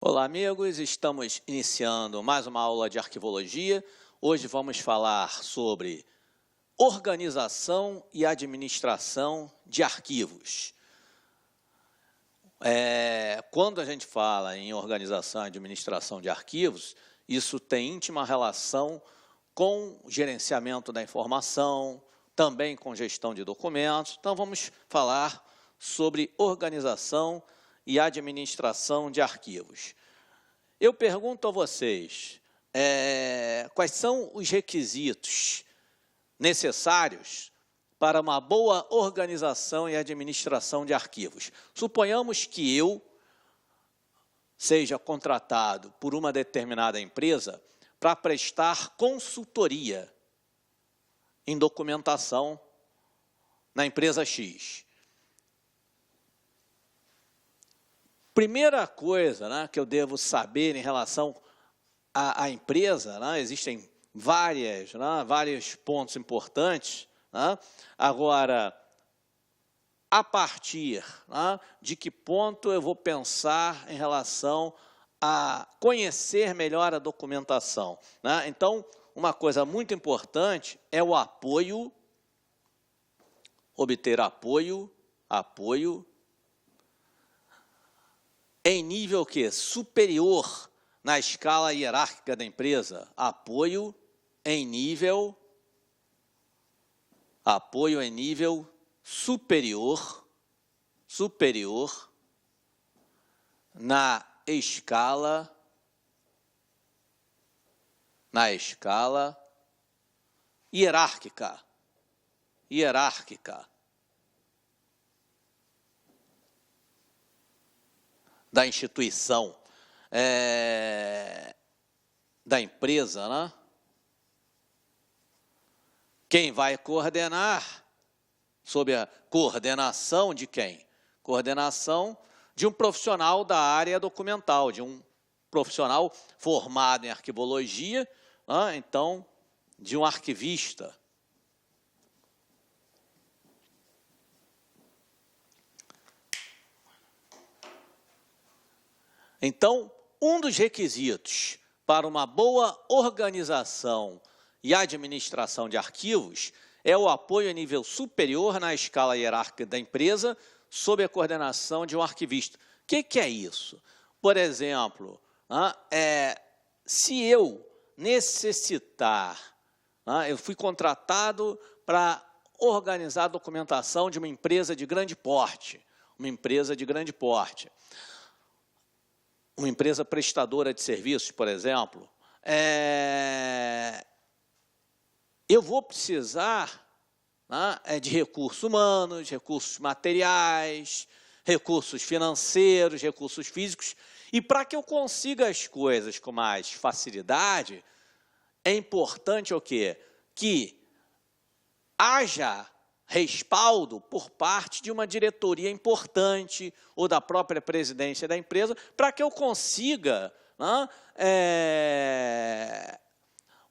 Olá, amigos. Estamos iniciando mais uma aula de arquivologia. Hoje vamos falar sobre organização e administração de arquivos. Quando a gente fala em organização e administração de arquivos, isso tem íntima relação com gerenciamento da informação, também com gestão de documentos. Então, vamos falar sobre organização e administração de arquivos. Eu pergunto a vocês, quais são os requisitos necessários para uma boa organização e administração de arquivos? Suponhamos que eu seja contratado por uma determinada empresa para prestar consultoria em documentação na empresa X. Primeira coisa, que eu devo saber em relação à empresa, existem vários pontos importantes. Agora, a partir de que ponto eu vou pensar em relação a conhecer melhor a documentação? Então, uma coisa muito importante é o apoio, obter apoio em nível superior na escala hierárquica da empresa. Apoio em nível superior na escala hierárquica da instituição, da empresa, Quem vai coordenar? Sob a coordenação de quem? Coordenação de um profissional da área documental, de um profissional formado em arquivologia, então, de um arquivista. Então, um dos requisitos para uma boa organização e administração de arquivos é o apoio a nível superior na escala hierárquica da empresa, sob a coordenação de um arquivista. O que é isso? Por exemplo, se eu necessitar, eu fui contratado para organizar a documentação de uma empresa de grande porte, uma empresa prestadora de serviços, por exemplo, eu vou precisar de recursos humanos, recursos materiais, recursos financeiros, recursos físicos, e para que eu consiga as coisas com mais facilidade, é importante o quê? Que haja respaldo por parte de uma diretoria importante ou da própria presidência da empresa, para que eu consiga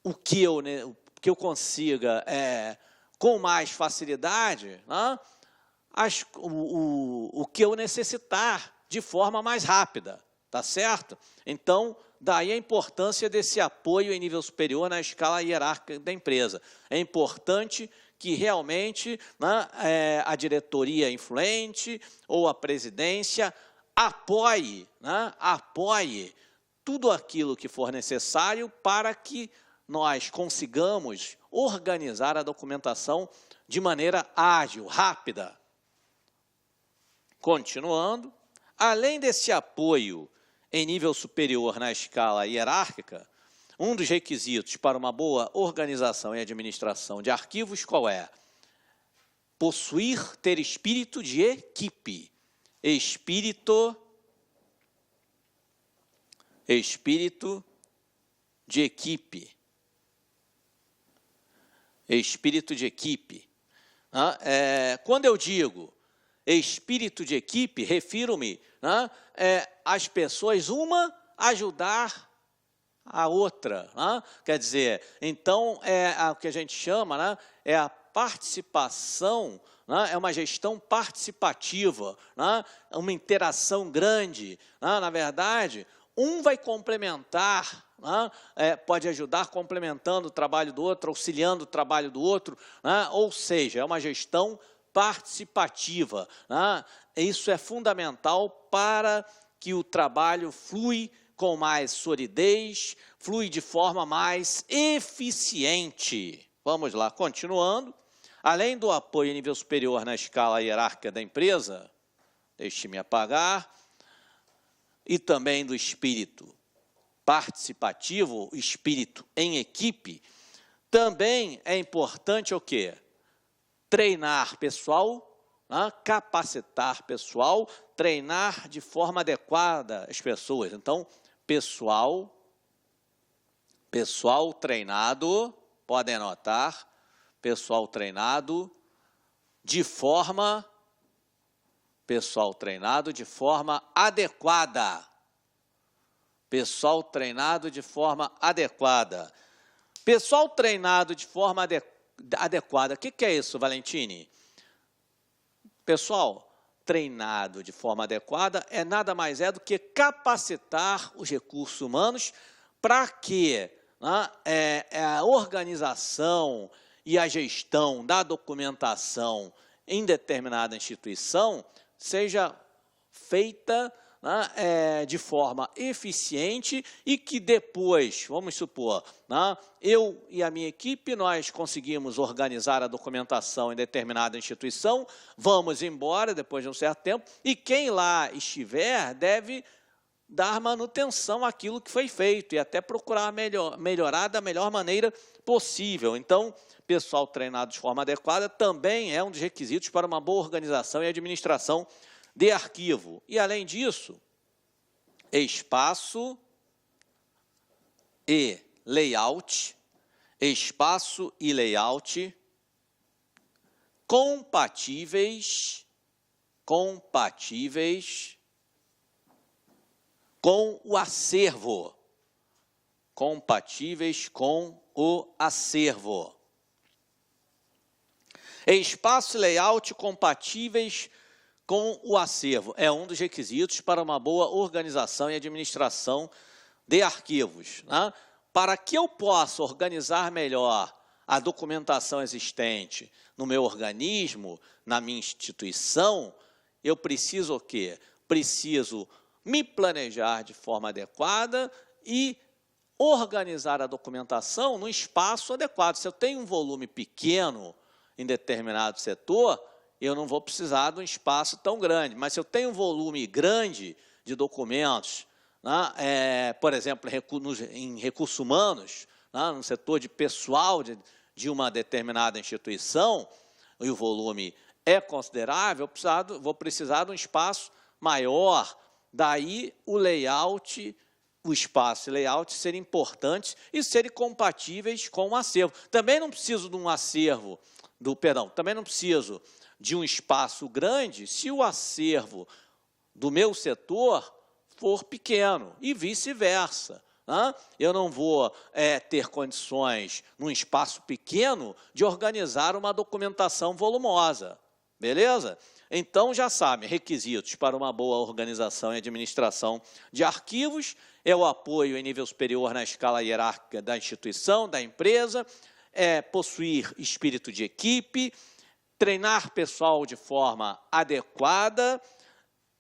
o que eu consiga com mais facilidade o que eu necessitar de forma mais rápida, tá certo? Então, daí a importância desse apoio em nível superior na escala hierárquica da empresa. É importante que realmente a diretoria influente ou a presidência apoie tudo aquilo que for necessário para que nós consigamos organizar a documentação de maneira ágil, rápida. Continuando, além desse apoio em nível superior na escala hierárquica, um dos requisitos para uma boa organização e administração de arquivos, qual é? Ter espírito de equipe. Espírito de equipe. Espírito de equipe. Quando eu digo espírito de equipe, refiro-me às pessoas, uma ajudar a outra. Quer dizer, então, o que a gente chama é a participação, é uma gestão participativa, uma interação grande. Na verdade, um vai complementar, né? Pode ajudar complementando o trabalho do outro, auxiliando o trabalho do outro, né? Ou seja, é uma gestão participativa, né? Isso é fundamental para que o trabalho flui com mais solidez, flui de forma mais eficiente. Vamos lá, continuando. Além do apoio em nível superior na escala hierárquica da empresa, deixe-me apagar, e também do espírito participativo, o espírito em equipe, também é importante o quê? Treinar pessoal, né? Capacitar pessoal, treinar de forma adequada as pessoas. Então, pessoal treinado, podem anotar, pessoal treinado de forma adequada. Pessoal treinado de forma adequada. Pessoal treinado de forma adequada. O que é isso, Valentini? Pessoal treinado de forma adequada é nada mais do que capacitar os recursos humanos para que, né, a organização e a gestão da documentação em determinada instituição seja feita, né, de forma eficiente e que depois, vamos supor, né, eu e a minha equipe, nós conseguimos organizar a documentação em determinada instituição, vamos embora depois de um certo tempo, e quem lá estiver deve dar manutenção àquilo que foi feito e até procurar melhorar da melhor maneira possível. Então, pessoal treinado de forma adequada também é um dos requisitos para uma boa organização e administração de arquivo. E, além disso, espaço e layout compatíveis com o acervo. Espaço e layout compatíveis com o acervo. É um dos requisitos para uma boa organização e administração de arquivos, né? Para que eu possa organizar melhor a documentação existente no meu organismo, na minha instituição, eu preciso o quê? Preciso me planejar de forma adequada e organizar a documentação no espaço adequado. Se eu tenho um volume pequeno em determinado setor, eu não vou precisar de um espaço tão grande. Mas se eu tenho um volume grande de documentos, né, por exemplo, em recursos humanos, né, no setor de pessoal de uma determinada instituição, e o volume é considerável, vou precisar de um espaço maior. Daí o layout, o espaço e layout serem importantes e serem compatíveis com o acervo. Também não preciso de um acervo, também não preciso de um espaço grande se o acervo do meu setor for pequeno e vice-versa. Eu não vou ter condições, num espaço pequeno, de organizar uma documentação volumosa. Beleza? Então, já sabem, requisitos para uma boa organização e administração de arquivos é o apoio em nível superior na escala hierárquica da instituição, da empresa, possuir espírito de equipe, treinar pessoal de forma adequada,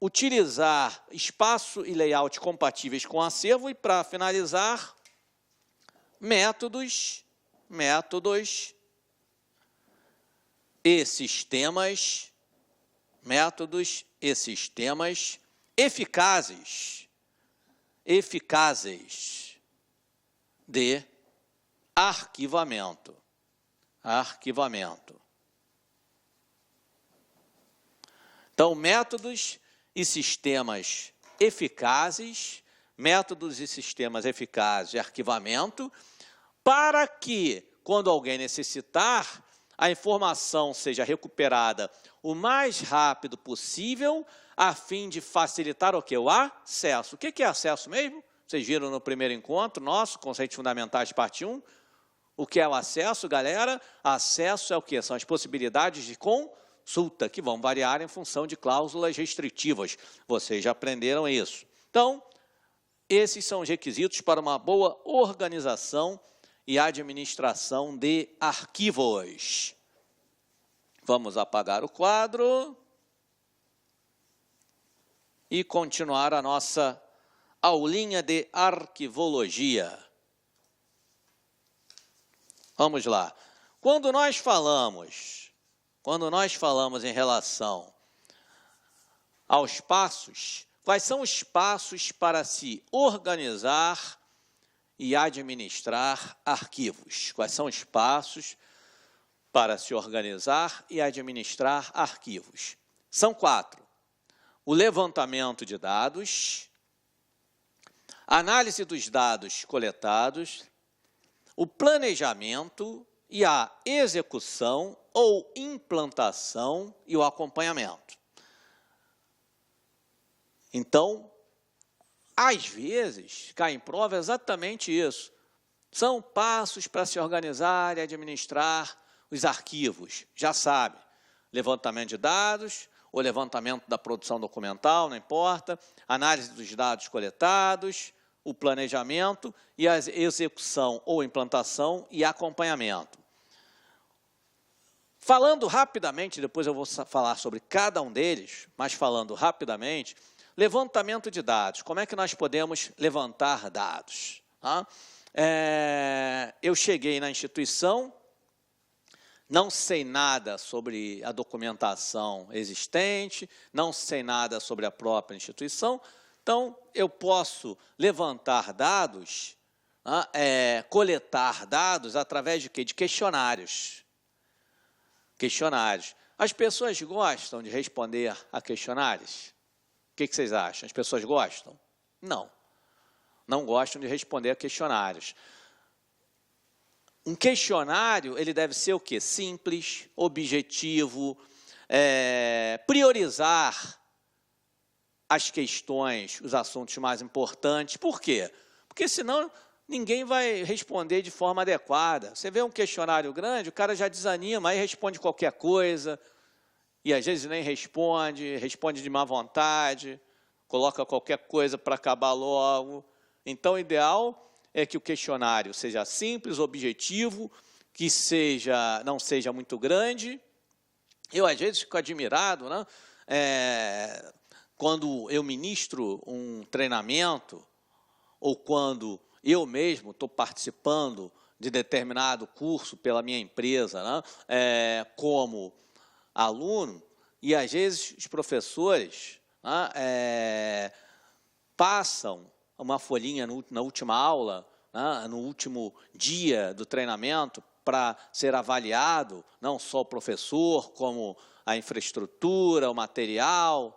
utilizar espaço e layout compatíveis com o acervo e, para finalizar, métodos e sistemas eficazes de arquivamento. Então, métodos e sistemas eficazes de arquivamento, para que, quando alguém necessitar, a informação seja recuperada o mais rápido possível, a fim de facilitar o quê? O acesso. O que é acesso mesmo? Vocês viram no primeiro encontro nosso, Conceitos Fundamentais, parte 1. O que é o acesso, galera? Acesso é o quê? São as possibilidades de consulta, que vão variar em função de cláusulas restritivas. Vocês já aprenderam isso. Então, Esses são os requisitos para uma boa organização e administração de arquivos. Vamos apagar o quadro e continuar a nossa aulinha de arquivologia. Vamos lá. Quando nós falamos em relação aos passos, quais são os passos para se organizar e administrar arquivos? Quais são os passos para se organizar e administrar arquivos? São 4. O levantamento de dados, análise dos dados coletados, o planejamento e a execução ou implantação e o acompanhamento. Então, às vezes, cai em prova exatamente isso. São passos para se organizar e administrar os arquivos. Já sabe, levantamento de dados, o levantamento da produção documental, não importa, análise dos dados coletados, o planejamento e a execução ou implantação e acompanhamento. Falando rapidamente, depois eu vou falar sobre cada um deles, mas falando rapidamente, levantamento de dados. Como é que nós podemos levantar dados? Eu cheguei na instituição, não sei nada sobre a documentação existente, não sei nada sobre a própria instituição, então eu posso levantar dados, coletar dados através de quê? De questionários. Questionários. As pessoas gostam de responder a questionários? O que vocês acham? As pessoas gostam? Não. Não gostam de responder a questionários. Um questionário, ele deve ser o quê? Simples, objetivo, priorizar as questões, os assuntos mais importantes. Por quê? Porque senão ninguém vai responder de forma adequada. Você vê um questionário grande, o cara já desanima, aí responde qualquer coisa, e às vezes nem responde de má vontade, coloca qualquer coisa para acabar logo. Então, o ideal é que o questionário seja simples, objetivo, que não seja muito grande. Eu, às vezes, fico admirado, né? Quando eu ministro um treinamento, ou quando eu mesmo estou participando de determinado curso pela minha empresa, né? Como aluno, e às vezes os professores passam uma folhinha na última aula, no último dia do treinamento, para ser avaliado, não só o professor, como a infraestrutura, o material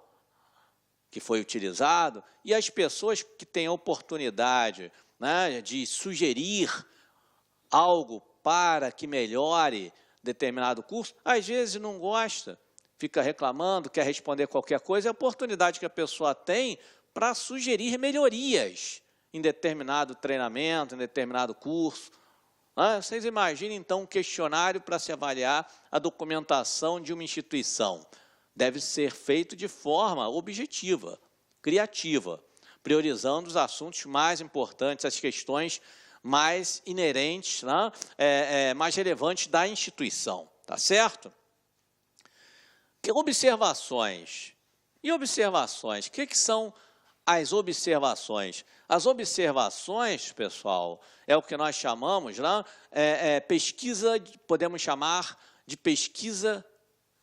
que foi utilizado, e as pessoas que têm a oportunidade, né, de sugerir algo para que melhore determinado curso, às vezes não gosta, fica reclamando, quer responder qualquer coisa, é a oportunidade que a pessoa tem para sugerir melhorias em determinado treinamento, em determinado curso. Vocês imaginem, então, um questionário para se avaliar a documentação de uma instituição. Deve ser feito de forma objetiva, criativa, priorizando os assuntos mais importantes, as questões mais inerentes, né, mais relevantes da instituição. Tá certo? Que observações? E observações? O que são as observações? As observações, pessoal, é o que nós chamamos, né, pesquisa, podemos chamar de pesquisa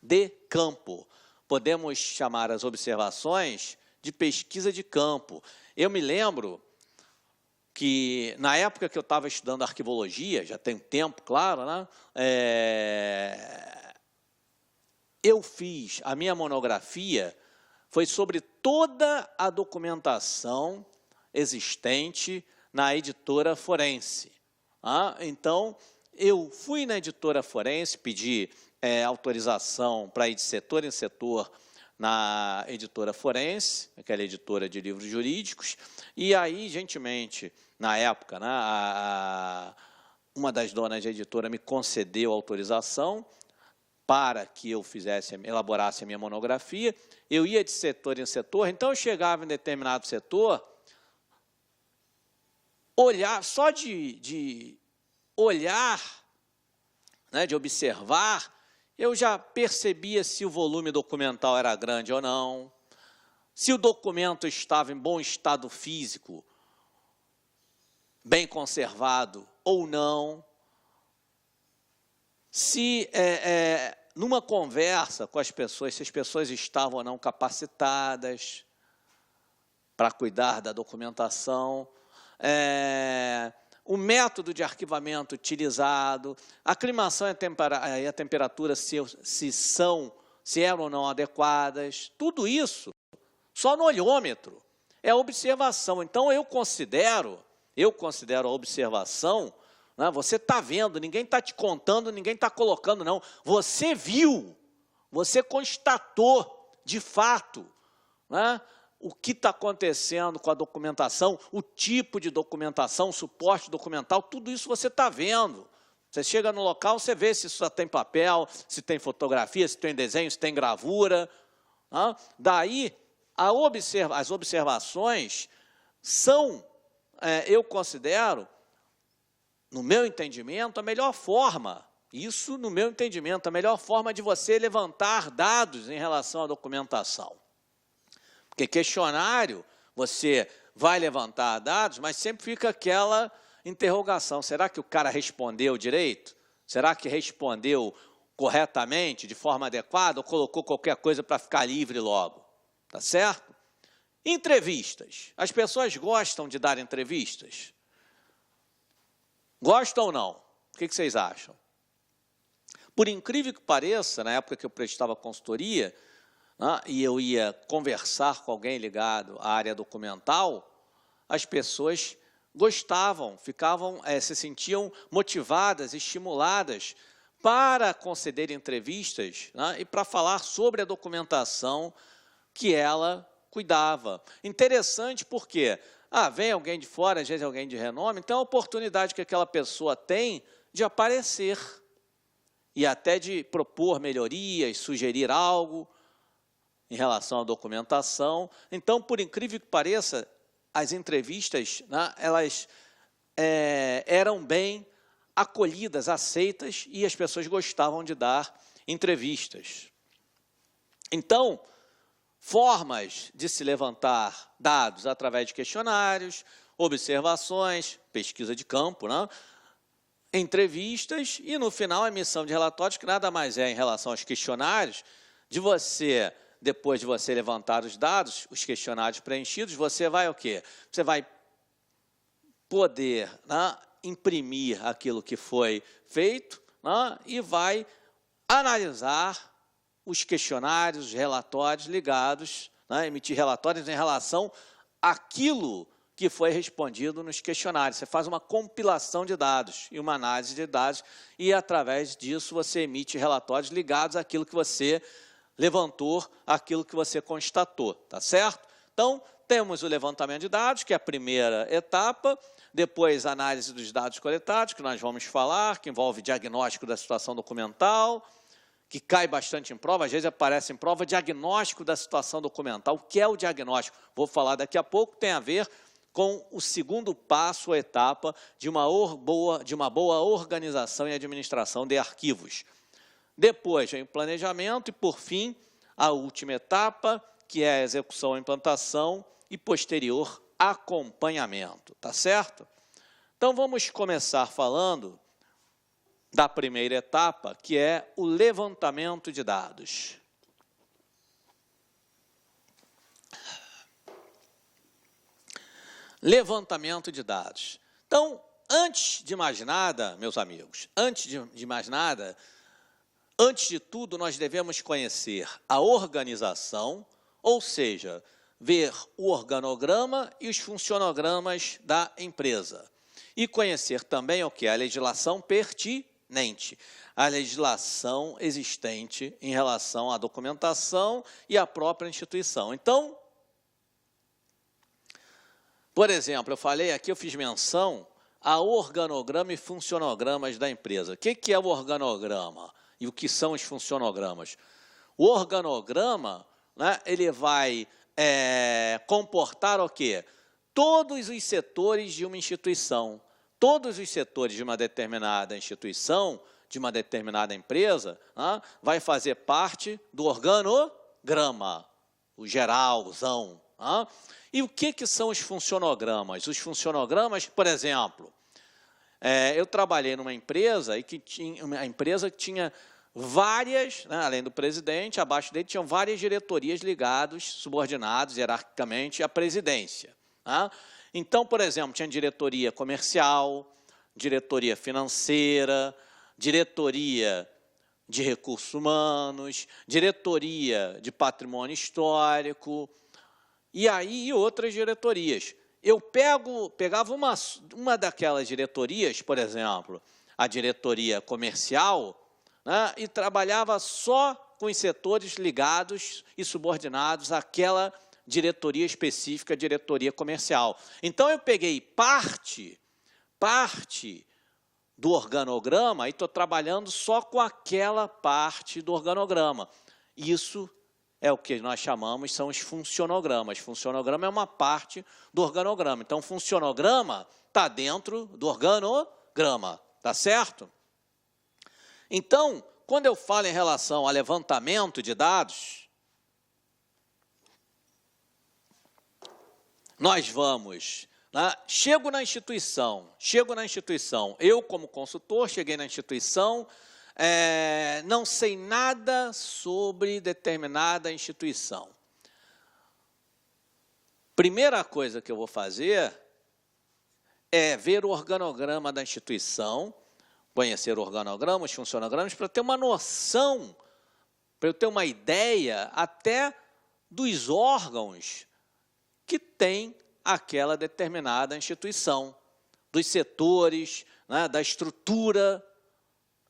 de campo. Podemos chamar as observações de pesquisa de campo. Eu me lembro que, na época que eu estava estudando arquivologia, já tem tempo, claro, né, eu fiz a minha monografia, foi sobre toda a documentação existente na editora forense. Então, eu fui na editora forense, pedi autorização para ir de setor em setor na editora forense, aquela editora de livros jurídicos, e aí, gentilmente, na época, né, uma das donas da editora me concedeu autorização para que eu elaborasse a minha monografia. Eu ia de setor em setor, então eu chegava em determinado setor, olhar, só de olhar, né, de observar, eu já percebia se o volume documental era grande ou não, se o documento estava em bom estado físico, bem conservado ou não, se numa conversa com as pessoas, se as pessoas estavam ou não capacitadas para cuidar da documentação, o método de arquivamento utilizado, a aclimação e a temperatura, se eram ou não adequadas, tudo isso, só no olhômetro, é observação. Então, eu considero a observação, né, você está vendo, ninguém está te contando, ninguém está colocando, não. Você viu, você constatou, de fato, né, o que está acontecendo com a documentação, o tipo de documentação, o suporte documental, tudo isso você está vendo. Você chega no local, você vê se isso já tem papel, se tem fotografia, se tem desenho, se tem gravura. Né? Daí, as observações são, eu considero, no meu entendimento, a melhor forma, isso no meu entendimento, a melhor forma de você levantar dados em relação à documentação. Porque questionário, você vai levantar dados, mas sempre fica aquela interrogação, será que o cara respondeu direito? Será que respondeu corretamente, de forma adequada, ou colocou qualquer coisa para ficar livre logo? Tá certo? Entrevistas. As pessoas gostam de dar entrevistas? Gostam ou não? O que vocês acham? Por incrível que pareça, na época que eu prestava consultoria, e eu ia conversar com alguém ligado à área documental, as pessoas gostavam, se sentiam motivadas, estimuladas para conceder entrevistas, né, e para falar sobre a documentação que ela cuidava. Interessante porque vem alguém de fora, às vezes alguém de renome, então é a oportunidade que aquela pessoa tem de aparecer e até de propor melhorias, sugerir algo em relação à documentação. Então, por incrível que pareça, as entrevistas, né, elas eram bem acolhidas, aceitas, e as pessoas gostavam de dar entrevistas. Então, formas de se levantar dados através de questionários, observações, pesquisa de campo, né, entrevistas e, no final, a emissão de relatórios, que nada mais é em relação aos questionários, depois de você levantar os dados, os questionários preenchidos, você vai o quê? Você vai poder, né, imprimir aquilo que foi feito, né, e vai analisar os questionários, os relatórios ligados, né, emitir relatórios em relação àquilo que foi respondido nos questionários. Você faz uma compilação de dados e uma análise de dados e, através disso, você emite relatórios ligados àquilo que você levantou, aquilo que você constatou, tá certo? Então, temos o levantamento de dados, que é a primeira etapa, depois a análise dos dados coletados, que nós vamos falar, que envolve diagnóstico da situação documental, que cai bastante em prova, às vezes aparece em prova, diagnóstico da situação documental. O que é o diagnóstico? Vou falar daqui a pouco, tem a ver com o segundo passo, a etapa de uma boa organização e administração de arquivos. Depois vem o planejamento e, por fim, a última etapa, que é a execução e implantação e posterior acompanhamento, tá certo? Então, vamos começar falando da primeira etapa, que é o levantamento de dados. Levantamento de dados. Então, antes de mais nada, meus amigos, antes de tudo, nós devemos conhecer a organização, ou seja, ver o organograma e os funcionogramas da empresa. E conhecer também o que é a legislação pertinente, a legislação existente em relação à documentação e à própria instituição. Então, por exemplo, eu falei aqui, eu fiz menção a organograma e funcionogramas da empresa. O que é o organograma? E o que são os funcionogramas? O organograma, né, ele vai comportar o quê? todos os setores de uma instituição. Todos os setores de uma determinada instituição, de uma determinada empresa, vai fazer parte do organograma, o geralzão. E o que são os funcionogramas? Os funcionogramas, por exemplo, eu trabalhei numa empresa que tinha várias, além do presidente, abaixo dele tinham várias diretorias ligadas, subordinados hierarquicamente à presidência. Então, por exemplo, tinha diretoria comercial, diretoria financeira, diretoria de recursos humanos, diretoria de patrimônio histórico, e outras diretorias. Eu pegava uma daquelas diretorias, por exemplo, a diretoria comercial, e trabalhava só com os setores ligados e subordinados àquela diretoria específica, diretoria comercial. Então, eu peguei parte do organograma e estou trabalhando só com aquela parte do organograma. Isso é o que nós chamamos, são os funcionogramas. Funcionograma é uma parte do organograma. Então, funcionograma está dentro do organograma, tá certo? Então, quando eu falo em relação a levantamento de dados, nós vamos, chego na instituição, eu como consultor, cheguei na instituição, não sei nada sobre determinada instituição. Primeira coisa que eu vou fazer é ver o organograma da instituição, conhecer o organograma, os funcionogramas, para ter uma noção, para eu ter uma ideia até dos órgãos que tem aquela determinada instituição, dos setores, da estrutura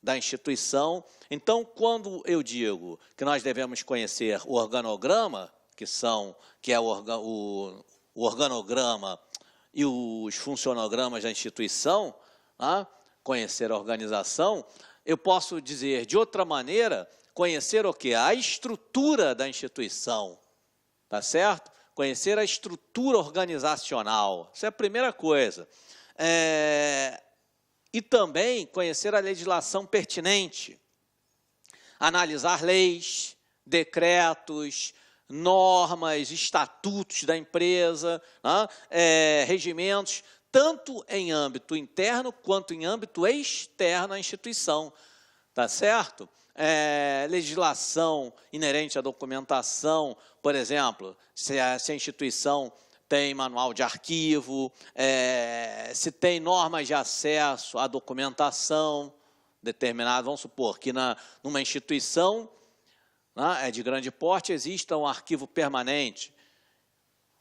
da instituição. Então, quando eu digo que nós devemos conhecer o organograma, que é o organograma e os funcionogramas da instituição, conhecer a organização, eu posso dizer de outra maneira, conhecer o quê? A estrutura da instituição, tá certo? Conhecer a estrutura organizacional, isso é a primeira coisa. E também conhecer a legislação pertinente, analisar leis, decretos, normas, estatutos da empresa, regimentos, tanto em âmbito interno quanto em âmbito externo à instituição, tá certo? Legislação inerente à documentação, por exemplo, se a instituição tem manual de arquivo, se tem normas de acesso à documentação determinada, vamos supor que numa instituição de grande porte exista um arquivo permanente.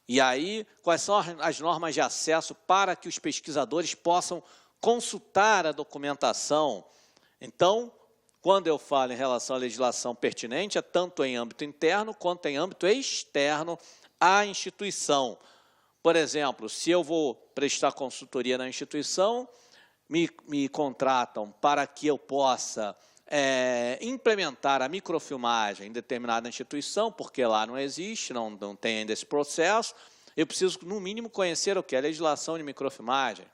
E aí, quais são as normas de acesso para que os pesquisadores possam consultar a documentação? Então, quando eu falo em relação à legislação pertinente, é tanto em âmbito interno quanto em âmbito externo à instituição. Por exemplo, se eu vou prestar consultoria na instituição, me contratam para que eu possa implementar a microfilmagem em determinada instituição, porque lá não existe, não tem ainda esse processo, eu preciso, no mínimo, conhecer o que é a legislação de microfilmagem.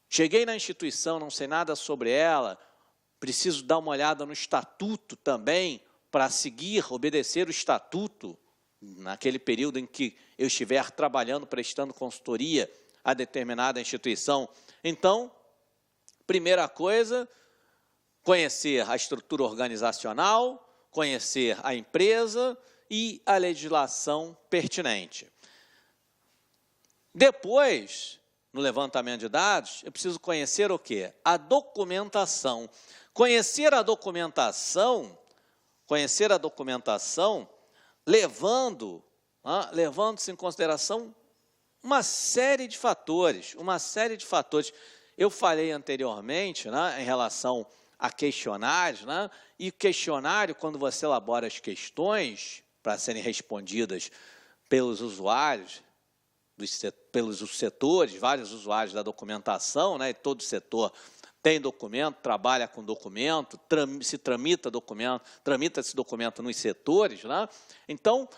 Cheguei na instituição, não sei nada sobre ela, preciso dar uma olhada no estatuto também, para seguir, obedecer o estatuto, naquele período em que eu estiver trabalhando, prestando consultoria a determinada instituição. Então, primeira coisa, conhecer a estrutura organizacional, conhecer a empresa e a legislação pertinente. Depois, no levantamento de dados, eu preciso conhecer o quê? A documentação. Conhecer a documentação, levando-se em consideração uma série de fatores, Eu falei anteriormente, em relação a questionários, e questionário, quando você elabora as questões para serem respondidas pelos usuários, pelos setores, vários usuários da documentação, e todo setor tem documento, trabalha com documento, se tramita documento, tramita esse documento nos setores, Então,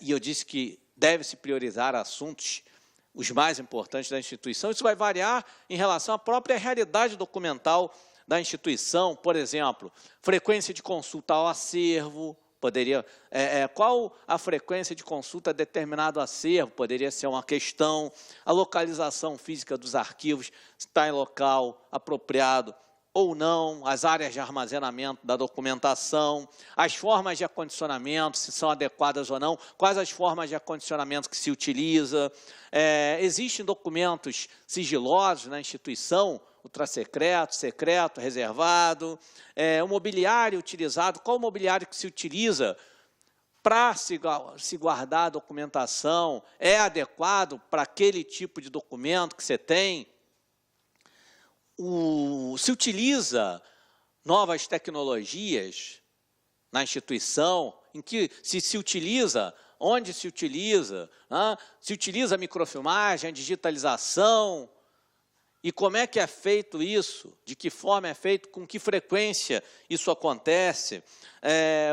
e eu disse que deve-se priorizar assuntos os mais importantes da instituição. Isso vai variar em relação à própria realidade documental da instituição. Por exemplo, frequência de consulta ao acervo, qual a frequência de consulta a determinado acervo, poderia ser uma questão. A localização física dos arquivos, se está em local apropriado ou não, as áreas de armazenamento da documentação, as formas de acondicionamento, se são adequadas ou não, quais as formas de acondicionamento que se utiliza. Existem documentos sigilosos na instituição, ultrasecreto, secreto, reservado, o mobiliário utilizado, qual o mobiliário que se utiliza para se guardar a documentação, é adequado para aquele tipo de documento que você tem. Se utiliza novas tecnologias na instituição, em que se utiliza, onde se utiliza a microfilmagem, a digitalização, e como é que é feito isso, de que forma é feito, com que frequência isso acontece.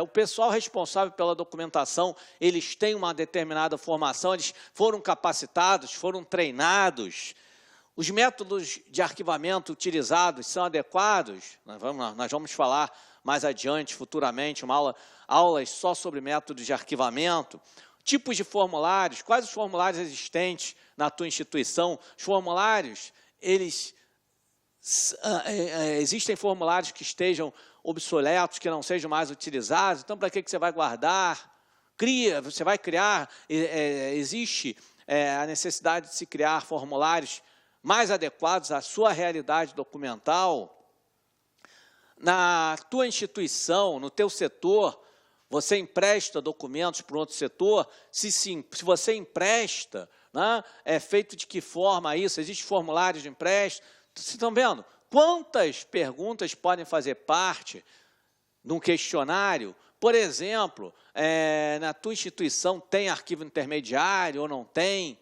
O pessoal responsável pela documentação, eles têm uma determinada formação, eles foram capacitados, foram treinados. Os métodos de arquivamento utilizados são adequados? Nós vamos falar mais adiante, futuramente, aulas só sobre métodos de arquivamento. Tipos de formulários, quais os formulários existentes na tua instituição? Os formulários, existem formulários que estejam obsoletos, que não sejam mais utilizados, então para que você vai guardar? Você vai criar, existe a necessidade de se criar formulários mais adequados à sua realidade documental. Na tua instituição, no teu setor, você empresta documentos para um outro setor? Se você empresta, é feito de que forma isso? Existem formulários de empréstimo? Vocês estão vendo? Quantas perguntas podem fazer parte de um questionário? Por exemplo, na tua instituição tem arquivo intermediário ou não tem?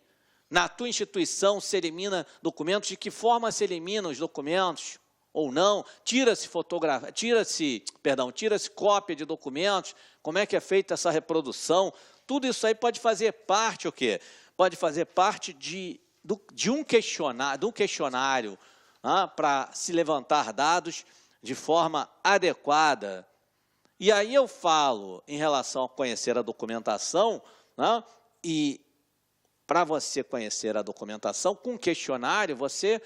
Na tua instituição se elimina documentos? De que forma se eliminam os documentos ou não? Tira-se cópia de documentos? Como é que é feita essa reprodução? Tudo isso aí pode fazer parte o quê? Pode fazer parte de um questionário para se levantar dados de forma adequada. E aí eu falo em relação a conhecer a documentação, e para você conhecer a documentação, com questionário, você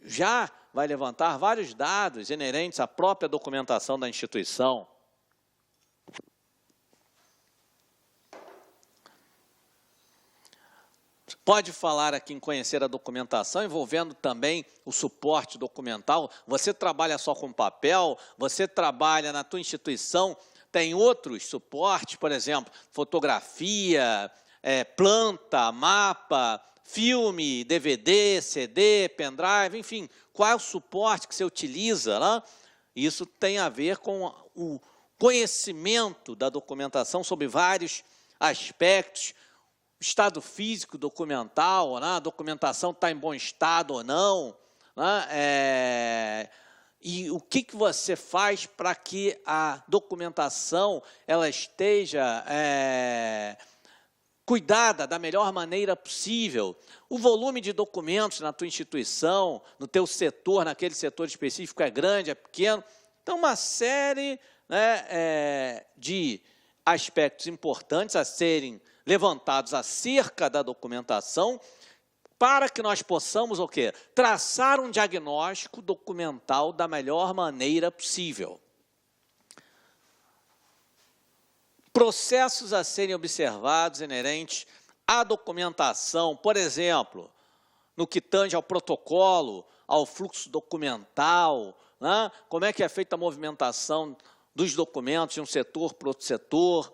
já vai levantar vários dados inerentes à própria documentação da instituição. Pode falar aqui em conhecer a documentação, envolvendo também o suporte documental. Você trabalha só com papel, você trabalha na tua instituição, tem outros suportes, por exemplo, fotografia, planta, mapa, filme, DVD, CD, pendrive, enfim, qual é o suporte que você utiliza, Isso tem a ver com o conhecimento da documentação sobre vários aspectos, estado físico documental, a documentação está em bom estado ou não, e o que você faz para que a documentação ela esteja cuidada da melhor maneira possível. O volume de documentos na tua instituição, no teu setor, naquele setor específico, é grande, é pequeno. Então, uma série de aspectos importantes a serem levantados acerca da documentação, para que nós possamos o quê? Traçar um diagnóstico documental da melhor maneira possível. Processos a serem observados inerentes à documentação, por exemplo, no que tange ao protocolo, ao fluxo documental, como é que é feita a movimentação dos documentos de um setor para outro setor,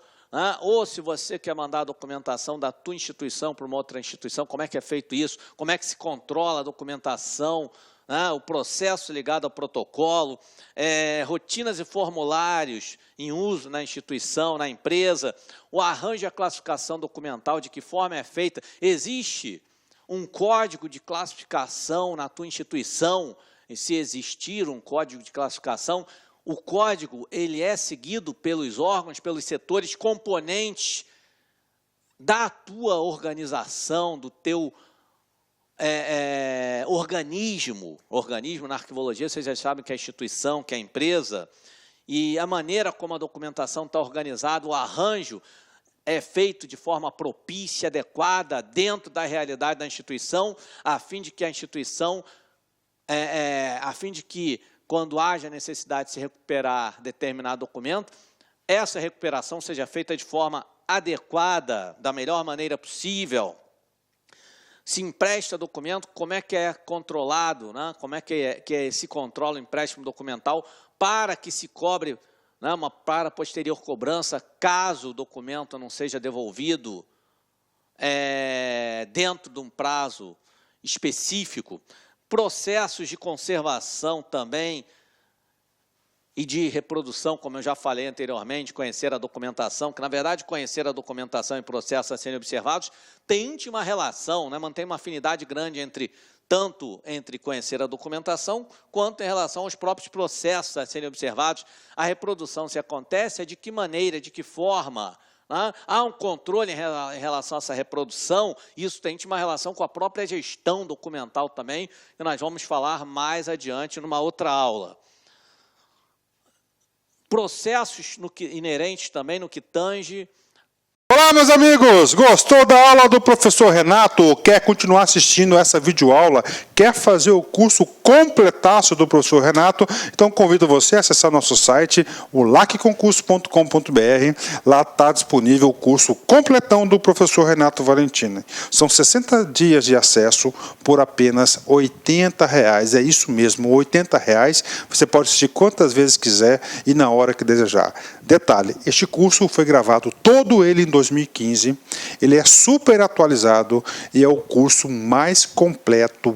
ou se você quer mandar a documentação da tua instituição para uma outra instituição, como é que é feito isso, como é que se controla a documentação, o processo ligado ao protocolo, rotinas e formulários em uso na instituição, na empresa, o arranjo e a classificação documental, de que forma é feita. Existe um código de classificação na tua instituição? E se existir um código de classificação, o código ele é seguido pelos órgãos, pelos setores componentes da tua organização, do teu organismo na arquivologia, vocês já sabem que é a instituição, que é a empresa, e a maneira como a documentação está organizada, o arranjo é feito de forma propícia, adequada, dentro da realidade da instituição, a fim de que a instituição, quando haja necessidade de se recuperar determinado documento, essa recuperação seja feita de forma adequada, da melhor maneira possível. Se empresta documento, como é que é controlado, né? Como é que se controla o empréstimo documental para que se cobre, né, para posterior cobrança, caso o documento não seja devolvido dentro de um prazo específico. Processos de conservação também e de reprodução, como eu já falei anteriormente, conhecer a documentação, que na verdade conhecer a documentação e processos a serem observados tem íntima relação, né, mantém uma afinidade grande tanto entre conhecer a documentação, quanto em relação aos próprios processos a serem observados. A reprodução, se acontece, de que maneira, de que forma, né? Há um controle em relação a essa reprodução, isso tem íntima relação com a própria gestão documental também, que nós vamos falar mais adiante numa outra aula. Processos inerentes também no que tange. Olá, meus amigos! Gostou da aula do professor Renato? Quer continuar assistindo essa videoaula? Quer fazer o curso completaço do professor Renato? Então convido você a acessar nosso site, o lacconcurso.com.br. Lá está disponível o curso completão do professor Renato Valentini. São 60 dias de acesso por apenas R$ 80. É isso mesmo, R$ 80. Você pode assistir quantas vezes quiser e na hora que desejar. Detalhe, este curso foi gravado todo ele em 2015, ele é super atualizado e é o curso mais completo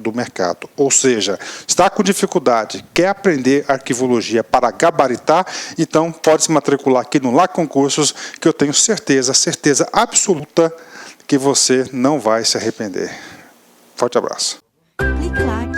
do mercado. Ou seja, está com dificuldade, quer aprender arquivologia para gabaritar? Então pode se matricular aqui no LAC Concursos, que eu tenho certeza absoluta que você não vai se arrepender. Forte abraço. Clique lá.